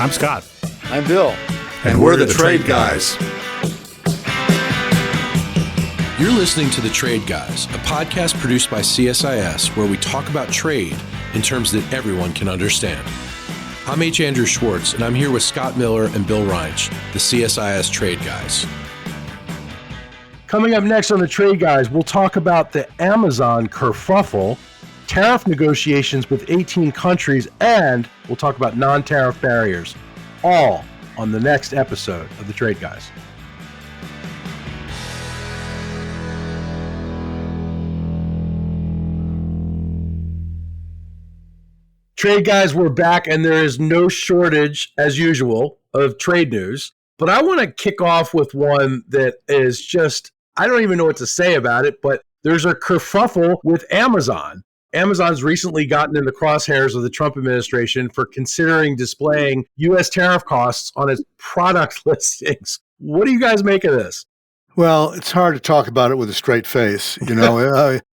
I'm Scott. I'm Bill. And we're the Trade Guys. You're listening to The Trade Guys, a podcast produced by CSIS where we talk about trade in terms that everyone can understand. I'm H. Andrew Schwartz, and I'm here with Scott Miller and Bill Reinsch, the CSIS Trade Guys. Coming up next on The Trade Guys, we'll talk about the Amazon kerfuffle, tariff negotiations with 18 countries, and we'll talk about non-tariff barriers, all on the next episode of The Trade Guys. Trade Guys, we're back, and there is no shortage, as usual, of trade news. But I want to kick off with one that is just, I don't even know what to say about it, but there's a kerfuffle with Amazon. Amazon's recently gotten in the crosshairs of the Trump administration for considering displaying U.S. tariff costs on its product listings. What do you guys make of this? Well, it's hard to talk about it with a straight face.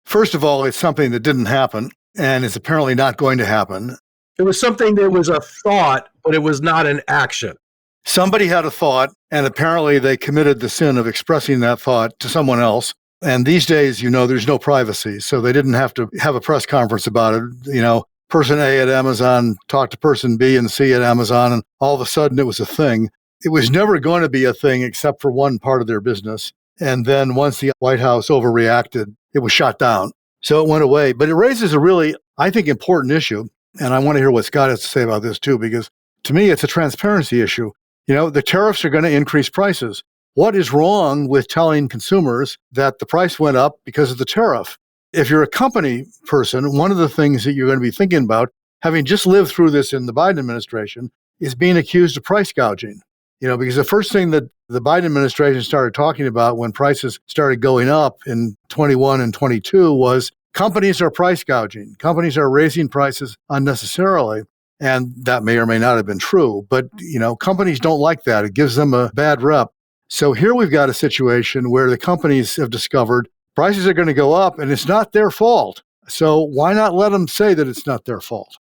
First of all, it's something that didn't happen, and it's apparently not going to happen. It was something that was a thought, but it was not an action. Somebody had a thought, and apparently they committed the sin of expressing that thought to someone else. And these days, there's no privacy, so they didn't have to have a press conference about it. Person A at Amazon talked to person B and C at Amazon, and all of a sudden it was a thing. It was never going to be a thing except for one part of their business. And then once the White House overreacted, it was shot down. So it went away. But it raises a really, I think, important issue. And I want to hear what Scott has to say about this too, because to me, it's a transparency issue. The tariffs are going to increase prices. What is wrong with telling consumers that the price went up because of the tariff? If you're a company person, one of the things that you're going to be thinking about, having just lived through this in the Biden administration, is being accused of price gouging. Because the first thing that the Biden administration started talking about when prices started going up in 21 and 22 was companies are price gouging. Companies are raising prices unnecessarily. And that may or may not have been true. But, companies don't like that. It gives them a bad rep. So here we've got a situation where the companies have discovered prices are going to go up and it's not their fault. So why not let them say that it's not their fault?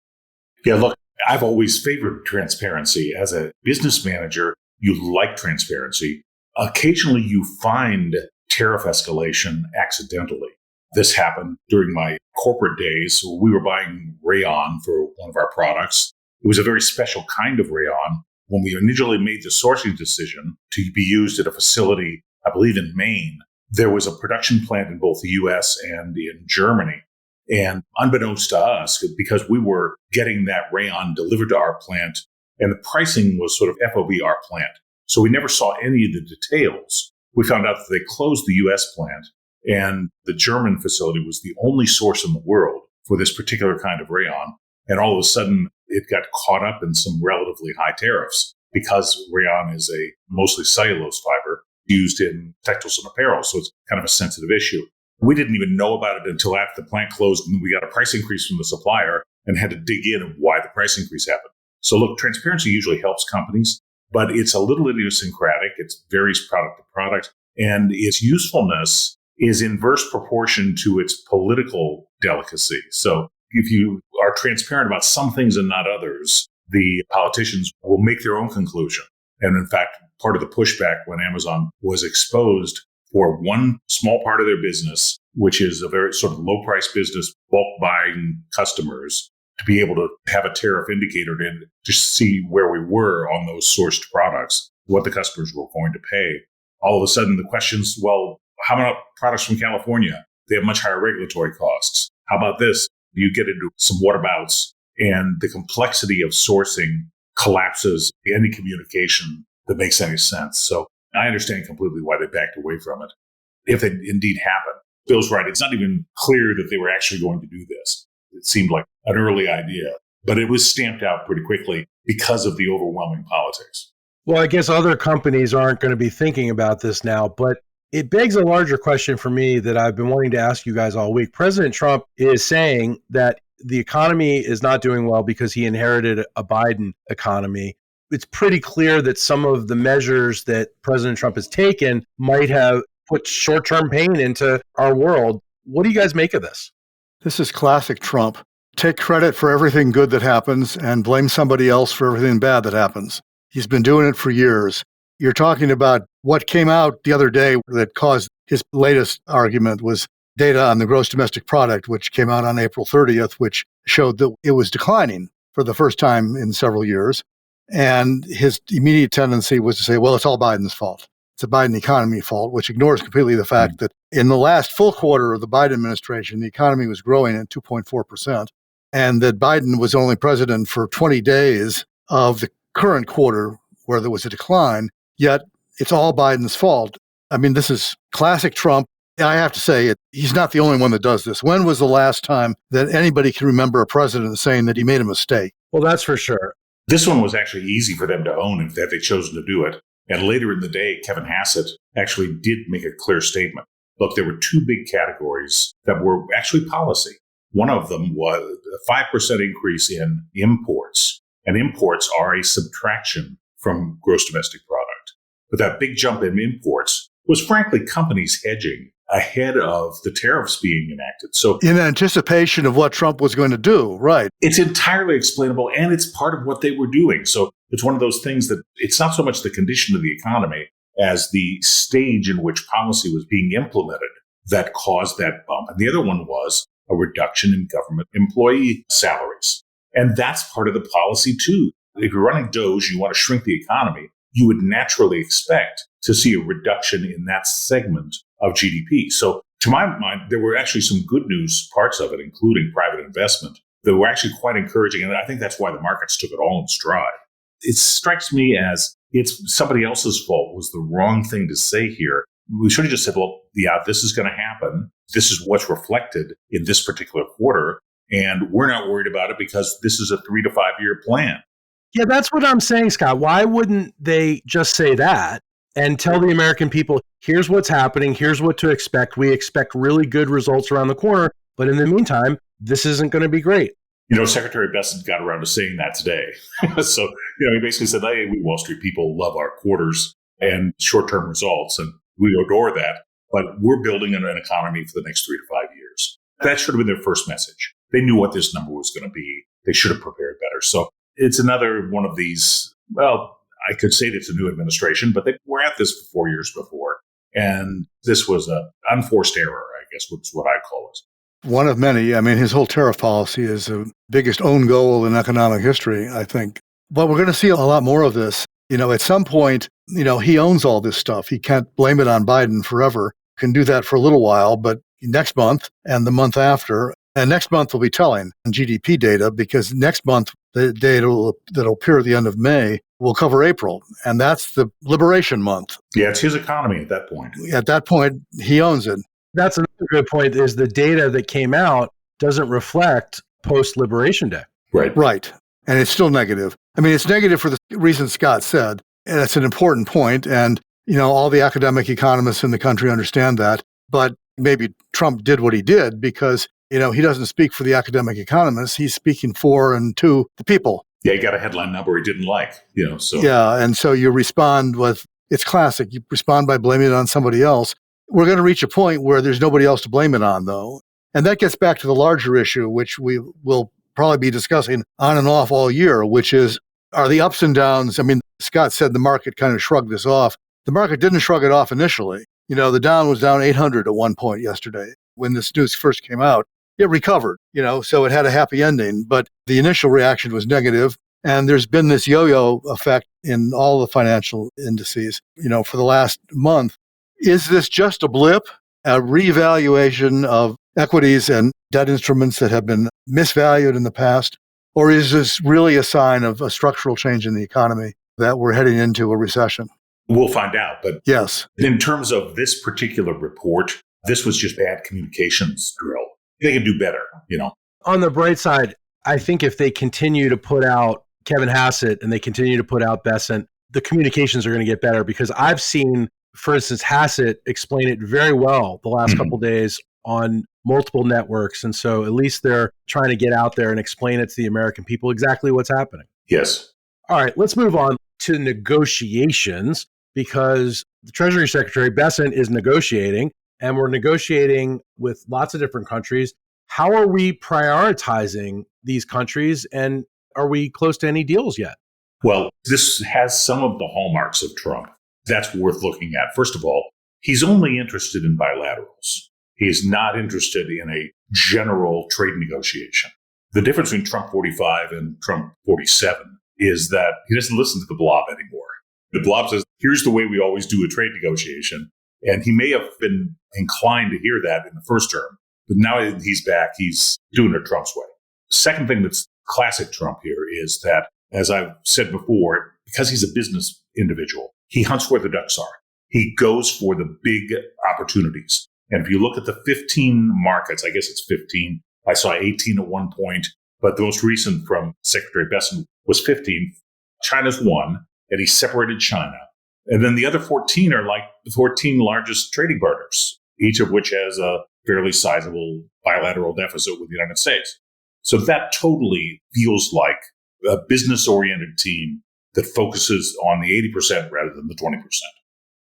Yeah, look, I've always favored transparency. As a business manager, you like transparency. Occasionally you find tariff escalation accidentally. This happened during my corporate days. We were buying rayon for one of our products. It was a very special kind of rayon. When we initially made the sourcing decision to be used at a facility, I believe in Maine, there was a production plant in both the U.S. and in Germany. And unbeknownst to us, because we were getting that rayon delivered to our plant, and the pricing was sort of FOB our plant. So we never saw any of the details. We found out that they closed the U.S. plant, and the German facility was the only source in the world for this particular kind of rayon. And all of a sudden, it got caught up in some relatively high tariffs because rayon is a mostly cellulose fiber used in textiles and apparel. So it's kind of a sensitive issue. We didn't even know about it until after the plant closed and we got a price increase from the supplier and had to dig in on why the price increase happened. So look, transparency usually helps companies, but it's a little idiosyncratic. It varies product to product, and its usefulness is inverse proportion to its political delicacy. So if you are transparent about some things and not others, the politicians will make their own conclusion. And in fact, part of the pushback when Amazon was exposed for one small part of their business, which is a very sort of low price business, bulk buying customers, to be able to have a tariff indicator to see where we were on those sourced products, what the customers were going to pay. All of a sudden, the questions, well, how about products from California? They have much higher regulatory costs. How about this? You get into some whatabouts, and the complexity of sourcing collapses any communication that makes any sense. So I understand completely why they backed away from it, if it indeed happened. Bill's right. It's not even clear that they were actually going to do this. It seemed like an early idea, but it was stamped out pretty quickly because of the overwhelming politics. Well, I guess other companies aren't going to be thinking about this now, but it begs a larger question for me that I've been wanting to ask you guys all week. President Trump is saying that the economy is not doing well because he inherited a Biden economy. It's pretty clear that some of the measures that President Trump has taken might have put short-term pain into our world. What do you guys make of this? This is classic Trump. take credit for everything good that happens and blame somebody else for everything bad that happens. He's been doing it for years. You're talking about what came out the other day that caused his latest argument was data on the gross domestic product, which came out on April 30th, which showed that it was declining for the first time in several years. And his immediate tendency was to say, well, it's all Biden's fault. It's a Biden economy fault, which ignores completely the fact that in the last full quarter of the Biden administration, the economy was growing at 2.4%, and that Biden was only president for 20 days of the current quarter where there was a decline, yet it's all Biden's fault. I mean, this is classic Trump. I have to say, he's not the only one that does this. When was the last time that anybody can remember a president saying that he made a mistake? Well, that's for sure. This one was actually easy for them to own if they chosen to do it. And later in the day, Kevin Hassett actually did make a clear statement. Look, there were two big categories that were actually policy. One of them was a 5% increase in imports. And imports are a subtraction from gross domestic product. But that big jump in imports was frankly companies hedging ahead of the tariffs being enacted. So in anticipation of what Trump was going to do, right? It's entirely explainable, and it's part of what they were doing. So it's one of those things that it's not so much the condition of the economy as the stage in which policy was being implemented that caused that bump. And the other one was a reduction in government employee salaries. And that's part of the policy too. If you're running DOGE, you want to shrink the economy, you would naturally expect to see a reduction in that segment of GDP. So to my mind, there were actually some good news parts of it, including private investment, that were actually quite encouraging. And I think that's why the markets took it all in stride. It strikes me as it's somebody else's fault was the wrong thing to say here. We should have just said, well, yeah, this is going to happen. This is what's reflected in this particular quarter. And we're not worried about it because this is a 3 to 5 year plan. Yeah, that's what I'm saying, Scott. Why wouldn't they just say that and tell the American people, here's what's happening, here's what to expect. We expect really good results around the corner. But in the meantime, this isn't going to be great. You know, Secretary Bessent got around to saying that today. So, he basically said, hey, we Wall Street people love our quarters and short-term results, and we adore that. But we're building an economy for the next 3 to 5 years. That should have been their first message. They knew what this number was going to be. They should have prepared better. So it's another one of these, well, I could say it's a new administration, but they were at this for 4 years before. And this was an unforced error, I guess, which is what I call it. One of many. I mean, his whole tariff policy is the biggest own goal in economic history, I think. But we're going to see a lot more of this. At some point, he owns all this stuff. He can't blame it on Biden forever. Can do that for a little while, but next month and the month after, and next month will be telling on GDP data because next month, the data that'll appear at the end of May will cover April. And that's the liberation month. Yeah, it's his economy at that point. At that point, he owns it. That's another good point is the data that came out doesn't reflect post-Liberation Day. Right. And it's still negative. I mean, it's negative for the reason Scott said. And it's an important point. And, all the academic economists in the country understand that. But maybe Trump did what he did because, he doesn't speak for the academic economists. He's speaking for and to the people. Yeah, he got a headline number he didn't like, so. Yeah. And so you respond with, it's classic. You respond by blaming it on somebody else. We're going to reach a point where there's nobody else to blame it on, though. And that gets back to the larger issue, which we will probably be discussing on and off all year, which is, are the ups and downs? I mean, Scott said the market kind of shrugged this off. The market didn't shrug it off initially. The Dow was down 800 at one point yesterday. When this news first came out, it recovered, so it had a happy ending. But the initial reaction was negative. And there's been this yo-yo effect in all the financial indices, for the last month. Is this just a blip, a reevaluation of equities and debt instruments that have been misvalued in the past? Or is this really a sign of a structural change in the economy that we're heading into a recession? We'll find out. But yes, in terms of this particular report, this was just bad communications drill. They can do better, On the bright side, I think if they continue to put out Kevin Hassett and they continue to put out Bessent, the communications are going to get better because I've seen, for instance, Hassett explain it very well the last couple of days on multiple networks. And so at least they're trying to get out there and explain it to the American people exactly what's happening. Yes. All right, let's move on to negotiations because the Treasury Secretary Bessent is negotiating, and we're negotiating with lots of different countries. How are we prioritizing these countries, and are we close to any deals yet? Well, this has some of the hallmarks of Trump. That's worth looking at. First of all, he's only interested in bilaterals. He is not interested in a general trade negotiation. The difference between Trump 45 and Trump 47 is that he doesn't listen to the blob anymore. The blob says, here's the way we always do a trade negotiation. And he may have been inclined to hear that in the first term, but now he's back, he's doing it Trump's way. Second thing that's classic Trump here is that, as I've said before, because he's a business individual, he hunts where the ducks are. He goes for the big opportunities. And if you look at the 15 markets, I guess it's 15. I saw 18 at one point, but the most recent from Secretary Bessent was 15. China's one, and he separated China. And then the other 14 are like the 14 largest trading partners, each of which has a fairly sizable bilateral deficit with the United States. So that totally feels like a business-oriented team that focuses on the 80% rather than the 20%.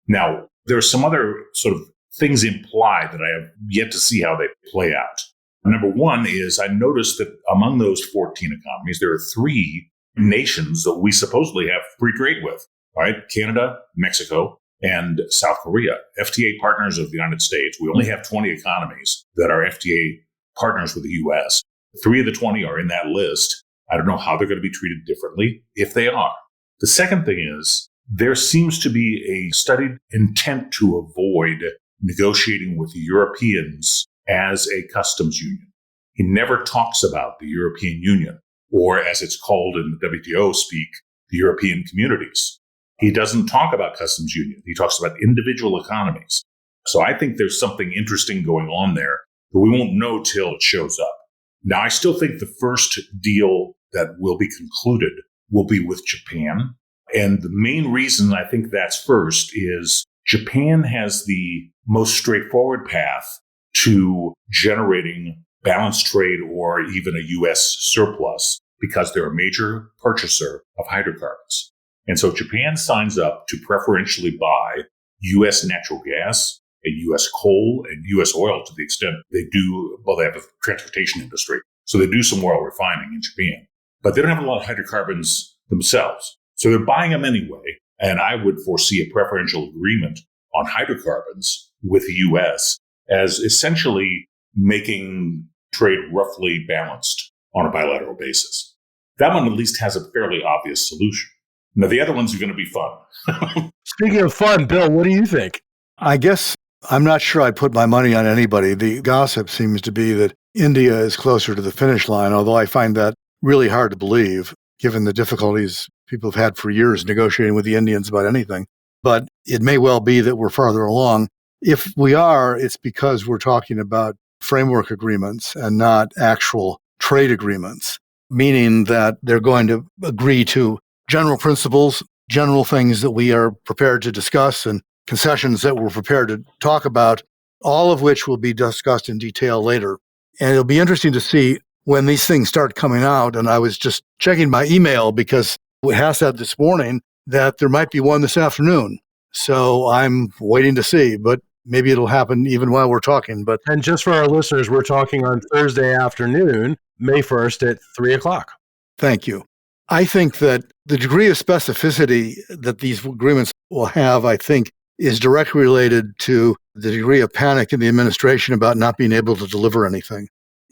Now, there are some other sort of things implied that I have yet to see how they play out. Number one is I noticed that among those 14 economies, there are 3 nations that we supposedly have free trade with, right? Canada, Mexico, and South Korea, FTA partners of the United States. We only have 20 economies that are FTA partners with the U.S. 3 of the 20 are in that list. I don't know how they're going to be treated differently if they are. The second thing is there seems to be a studied intent to avoid negotiating with the Europeans as a customs union. He never talks about the European Union, or as it's called in the WTO speak, the European communities. He doesn't talk about customs union. He talks about individual economies. So I think there's something interesting going on there, but we won't know till it shows up. Now, I still think the first deal that will be concluded will be with Japan. And the main reason I think that's first is Japan has the most straightforward path to generating balanced trade or even a U.S. surplus because they're a major purchaser of hydrocarbons. And so Japan signs up to preferentially buy U.S. natural gas and U.S. coal and U.S. oil to the extent they do. Well, they have a transportation industry, so they do some oil refining in Japan. But they don't have a lot of hydrocarbons themselves. So they're buying them anyway. And I would foresee a preferential agreement on hydrocarbons with the U.S. as essentially making trade roughly balanced on a bilateral basis. That one at least has a fairly obvious solution. Now, the other ones are going to be fun. Speaking of fun, Bill, what do you think? I guess I'm not sure I'd put my money on anybody. The gossip seems to be that India is closer to the finish line, although I find that really hard to believe, given the difficulties people have had for years negotiating with the Indians about anything. But it may well be that we're farther along. If we are, it's because we're talking about framework agreements and not actual trade agreements, meaning that they're going to agree to general principles, general things that we are prepared to discuss, and concessions that we're prepared to talk about, all of which will be discussed in detail later. And it'll be interesting to see when these things start coming out. And I was just checking my email because we have said this morning that there might be one this afternoon. So I'm waiting to see, but maybe it'll happen even while we're talking. And just for our listeners, we're talking on Thursday afternoon, May 1st at 3:00. Thank you. I think that the degree of specificity that these agreements will have, I think, is directly related to the degree of panic in the administration about not being able to deliver anything.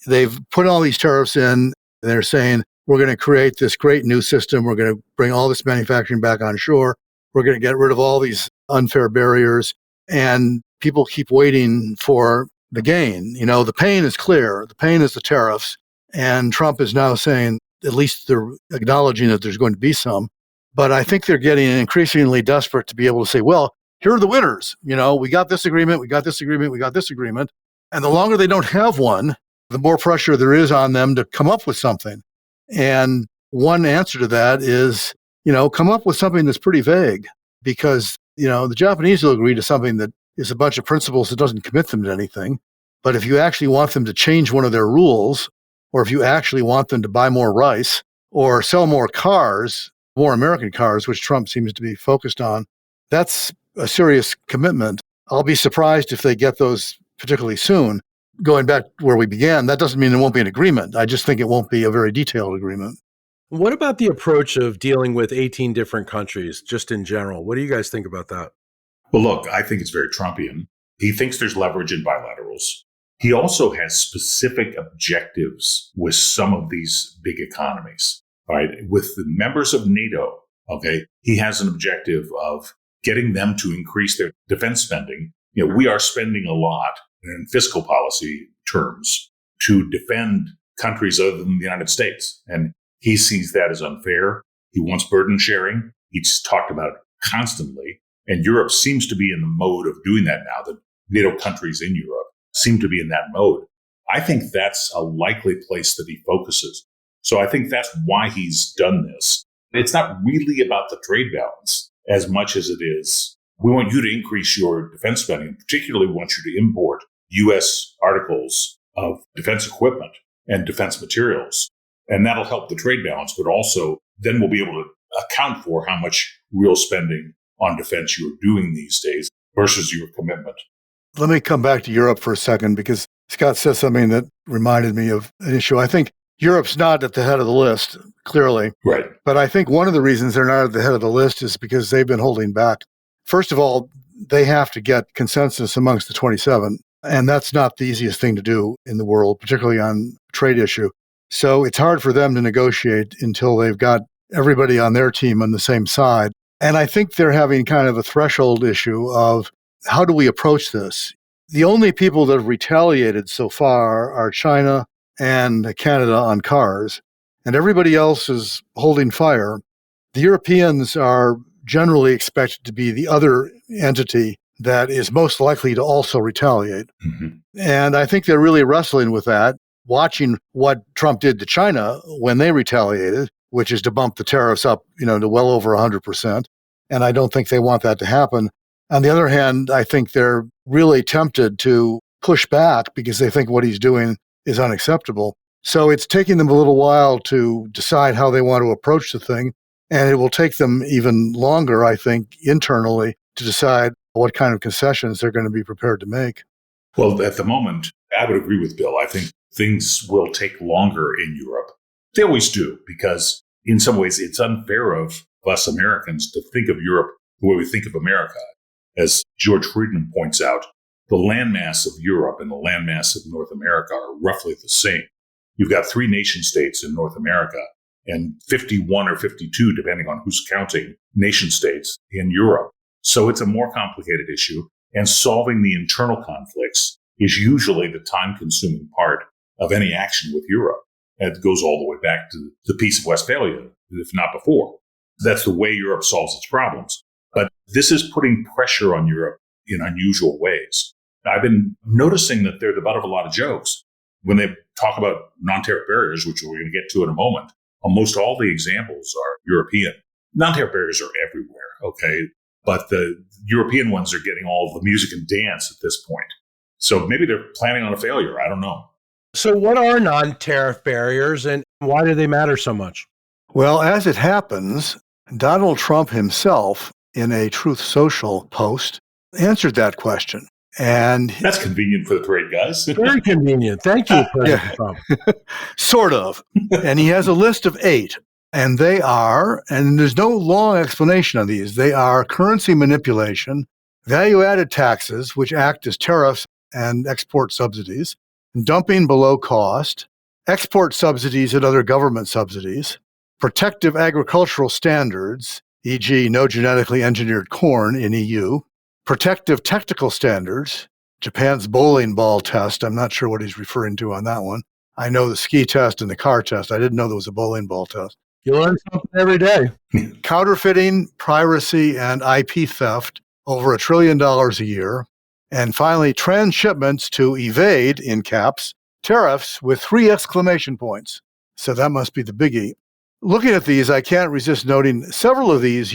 They've put all these tariffs in. They're saying, we're going to create this great new system. We're going to bring all this manufacturing back on shore. We're going to get rid of all these unfair barriers. And people keep waiting for the gain. You know, the pain is clear. The pain is the tariffs. And Trump is now saying, at least they're acknowledging that there's going to be some. But I think they're getting increasingly desperate to be able to say, well, here are the winners. You know, we got this agreement, we got this agreement, we got this agreement. And the longer they don't have one, the more pressure there is on them to come up with something. And one answer to that is, you know, come up with something that's pretty vague, because, you know, the Japanese will agree to something that is a bunch of principles that doesn't commit them to anything. But if you actually want them to change one of their rules, or if you actually want them to buy more rice or sell more cars, more American cars, which Trump seems to be focused on, that's a serious commitment. I'll be surprised if they get those particularly soon. going back where we began, that doesn't mean there won't be an agreement. I just think it won't be a very detailed agreement. What about the approach of dealing with 18 different countries, just in general? What do you guys think about that? Well, look, I think it's very Trumpian. He thinks there's leverage in bilaterals. He also has specific objectives with some of these big economies, right? With the members of NATO, okay, he has an objective of getting them to increase their defense spending. We are spending a lot in fiscal policy terms to defend countries other than the United States. And he sees that as unfair. He wants burden sharing. He's talked about it constantly. And Europe seems to be in the mode of doing that now. The NATO countries in Europe seem to be in that mode. I think that's a likely place that he focuses. So I think that's why he's done this. It's not really about the trade balance as much as it is, we want you to increase your defense spending, and particularly want you to import U.S. articles of defense equipment and defense materials. And that'll help the trade balance, but also then we'll be able to account for how much real spending on defense you're doing these days versus your commitment. Let me come back to Europe for a second, because Scott said something that reminded me of an issue. I think Europe's not at the head of the list, clearly. Right. But I think one of the reasons they're not at the head of the list is because they've been holding back. First of all, they have to get consensus amongst the 27, and that's not the easiest thing to do in the world, particularly on a trade issue. So it's hard for them to negotiate until they've got everybody on their team on the same side. And I think they're having kind of a threshold issue of how do we approach this? The only people that have retaliated so far are China and Canada on cars, and everybody else is holding fire. The Europeans are generally expected to be the other entity that is most likely to also retaliate. Mm-hmm. And I think they're really wrestling with that, watching what Trump did to China when they retaliated, which is to bump the tariffs up, to well over 100%. And I don't think they want that to happen. On the other hand, I think they're really tempted to push back because they think what he's doing is unacceptable. So it's taking them a little while to decide how they want to approach the thing. And it will take them even longer, I think, internally to decide what kind of concessions they're going to be prepared to make. Well, at the moment, I would agree with Bill. I think things will take longer in Europe. They always do, because in some ways it's unfair of us Americans to think of Europe the way we think of America. As George Friedman points out, the landmass of Europe and the landmass of North America are roughly the same. You've got 3 nation states in North America and 51 or 52, depending on who's counting, nation states in Europe. So it's a more complicated issue, and solving the internal conflicts is usually the time-consuming part of any action with Europe. And it goes all the way back to the Peace of Westphalia, if not before. That's the way Europe solves its problems. But this is putting pressure on Europe in unusual ways. I've been noticing that they're the butt of a lot of jokes. When they talk about non-tariff barriers, which we're going to get to in a moment, almost all the examples are European. Non-tariff barriers are everywhere, okay? But the European ones are getting all of the music and dance at this point. So maybe they're planning on a failure. I don't know. So what are non-tariff barriers, and why do they matter so much? Well, as it happens, Donald Trump himself, in a Truth Social post, answered that question. And that's convenient for the trade guys. Very convenient. Thank you, President Trump. Sort of. And he has a list of 8. And they are, and there's no long explanation on these, they are currency manipulation, value-added taxes, which act as tariffs and export subsidies, dumping below cost, export subsidies and other government subsidies, protective agricultural standards, e.g. no genetically engineered corn in EU, protective technical standards, Japan's bowling ball test. I'm not sure what he's referring to on that one. I know the ski test and the car test. I didn't know there was a bowling ball test. You learn something every day. Counterfeiting, piracy, and IP theft, over $1 trillion a year. And finally, transshipments to evade, in caps, tariffs with 3 exclamation points. So that must be the biggie. Looking at these, I can't resist noting several of these,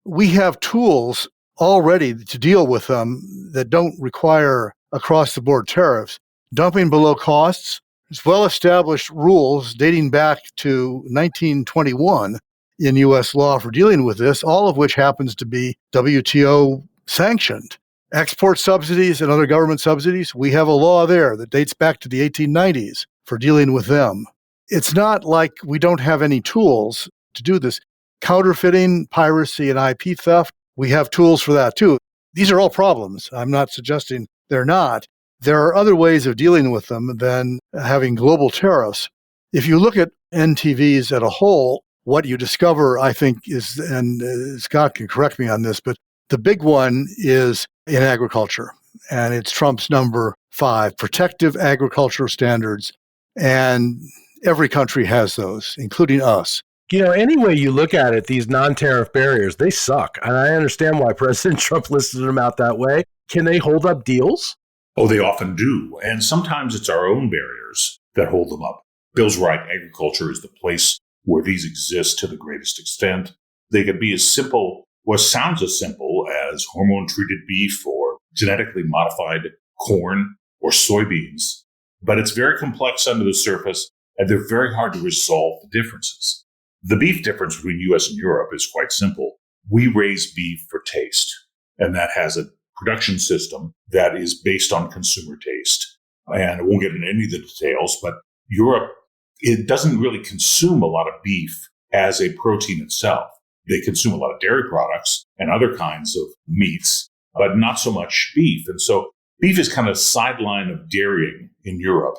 we have tools already to deal with them that don't require across-the-board tariffs. Dumping below costs, there's well-established rules dating back to 1921 in U.S. law for dealing with this, all of which happens to be WTO sanctioned. Export subsidies and other government subsidies, we have a law there that dates back to the 1890s for dealing with them. It's not like we don't have any tools to do this. Counterfeiting, piracy, and IP theft, we have tools for that too. These are all problems. I'm not suggesting they're not. There are other ways of dealing with them than having global tariffs. If you look at NTVs as a whole, what you discover, I think, is, and Scott can correct me on this, but the big one is in agriculture, and it's Trump's number 5, protective agricultural standards. And every country has those, including us. Any way you look at it, these non-tariff barriers, they suck. And I understand why President Trump listed them out that way. Can they hold up deals? Oh, they often do. And sometimes it's our own barriers that hold them up. Bill's right. Agriculture is the place where these exist to the greatest extent. They can be as simple, what sounds as simple as hormone-treated beef or genetically modified corn or soybeans. But it's very complex under the surface, and they're very hard to resolve the differences. The beef difference between U.S. and Europe is quite simple. We raise beef for taste, and that has a production system that is based on consumer taste. And I won't get into any of the details, but Europe, it doesn't really consume a lot of beef as a protein itself. They consume a lot of dairy products and other kinds of meats, but not so much beef. And so beef is kind of a sideline of dairying in Europe.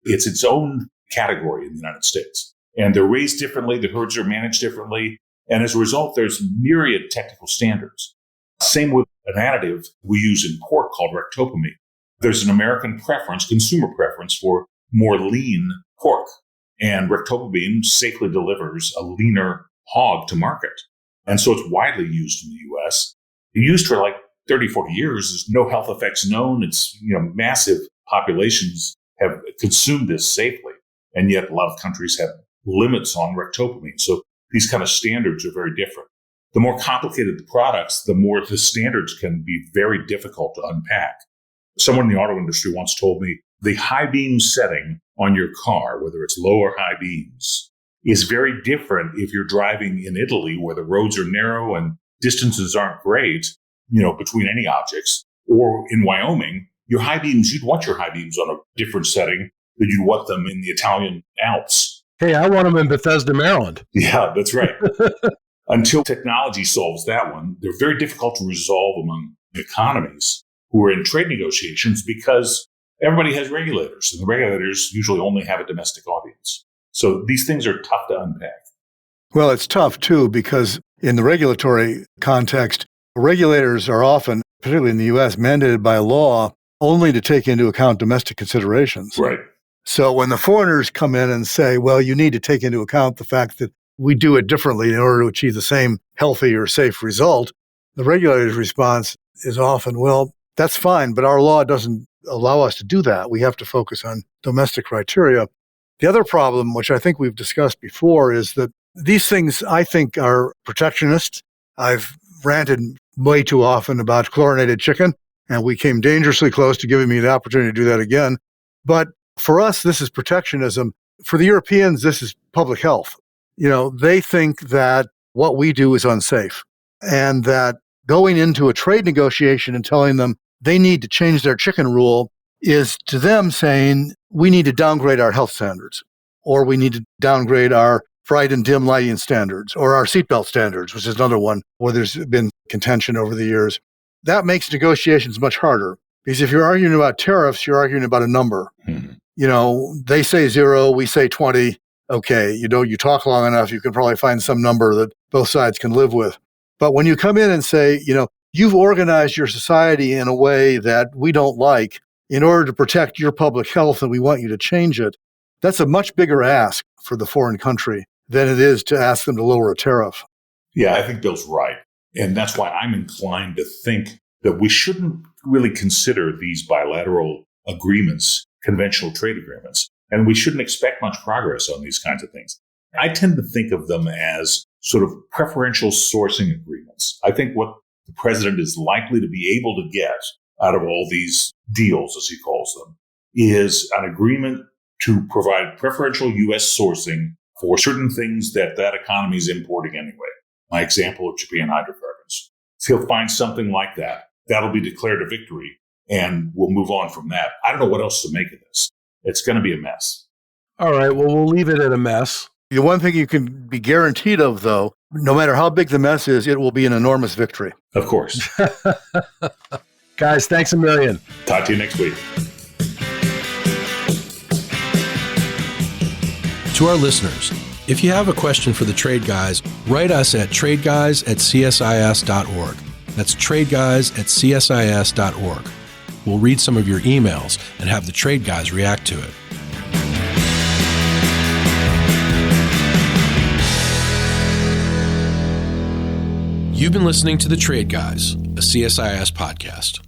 It's its own category in the United States. And they're raised differently, the herds are managed differently, and as a result, there's myriad technical standards. Same with an additive we use in pork called ractopamine. There's an American preference, consumer preference, for more lean pork. And ractopamine safely delivers a leaner hog to market. And so it's widely used in the U.S. Used for like 30, 40 years. There's no health effects known. It's, massive populations have consumed this safely. And yet a lot of countries have limits on ractopamine. So these kind of standards are very different. The more complicated the products, the more the standards can be very difficult to unpack. Someone in the auto industry once told me the high beam setting on your car, whether it's low or high beams, is very different if you're driving in Italy where the roads are narrow and distances aren't great, between any objects, or in Wyoming, your high beams, you'd want your high beams on a different setting than you'd want them in the Italian Alps. Hey, I want them in Bethesda, Maryland. Yeah, that's right. Until technology solves that one, they're very difficult to resolve among economies who are in trade negotiations because everybody has regulators, and the regulators usually only have a domestic audience. So these things are tough to unpack. Well, it's tough, too, because in the regulatory context, regulators are often, particularly in the U.S., mandated by law only to take into account domestic considerations. Right. So when the foreigners come in and say, well, you need to take into account the fact that we do it differently in order to achieve the same healthy or safe result, the regulator's response is often, well, that's fine, but our law doesn't allow us to do that. We have to focus on domestic criteria. The other problem, which I think we've discussed before, is that these things, I think, are protectionist. I've ranted way too often about chlorinated chicken, and we came dangerously close to giving me the opportunity to do that again. But for us, this is protectionism. For the Europeans, this is public health. They think that what we do is unsafe, and that going into a trade negotiation and telling them they need to change their chicken rule is to them saying, we need to downgrade our health standards, or we need to downgrade our bright and dim lighting standards, or our seatbelt standards, which is another one where there's been contention over the years. That makes negotiations much harder, because if you're arguing about tariffs, you're arguing about a number. They say 0, we say 20. Okay, you talk long enough, you can probably find some number that both sides can live with. But when you come in and say, you've organized your society in a way that we don't like in order to protect your public health and we want you to change it, that's a much bigger ask for the foreign country than it is to ask them to lower a tariff. Yeah, I think Bill's right. And that's why I'm inclined to think that we shouldn't really consider these bilateral agreements conventional trade agreements. And we shouldn't expect much progress on these kinds of things. I tend to think of them as sort of preferential sourcing agreements. I think what the president is likely to be able to get out of all these deals, as he calls them, is an agreement to provide preferential U.S. sourcing for certain things that economy is importing anyway. My example of Japan hydrocarbons. So he'll find something like that. that'll be declared a victory, and we'll move on from that. I don't know what else to make of this. It's going to be a mess. All right. Well, we'll leave it at a mess. The one thing you can be guaranteed of, though, no matter how big the mess is, it will be an enormous victory. Of course. Guys, thanks a million. Talk to you next week. To our listeners, if you have a question for the Trade Guys, write us at tradeguys@csis.org. That's tradeguys@csis.org. We'll read some of your emails and have the Trade Guys react to it. You've been listening to The Trade Guys, a CSIS podcast.